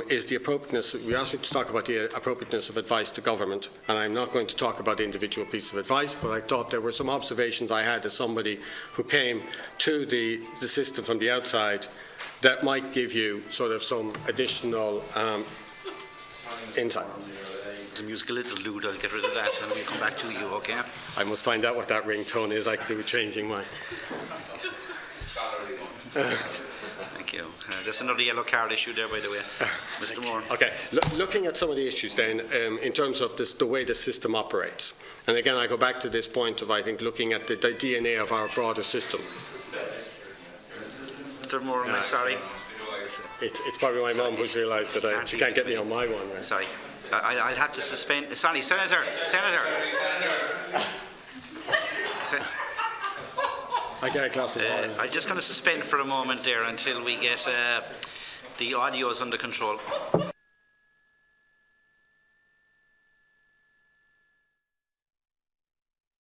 is the appropriateness. You asked me to talk about the appropriateness of advice to government, and I'm not going to talk about individual pieces of advice, but I thought there were some observations I had as somebody who came to the system from the outside that might give you sort of some additional insight. The music a little lewd, I'll get rid of that and we'll come back to you, okay? I must find out what that ringtone is. I could do with changing mine. Thank you. There's another yellow card issue there, by the way. Mr. Moore. Okay. Looking at some of the issues then, in terms of the way the system operates, and again I go back to this point of, I think, looking at the DNA of our broader system. Mr. Moore, I'm sorry. It's probably my mum who's realised that she can't get me on my one. Right? Sorry. I'll have to suspend. Sorry, Senator. I get a glass of water. I'm just going to suspend for a moment there until we get the audios under control.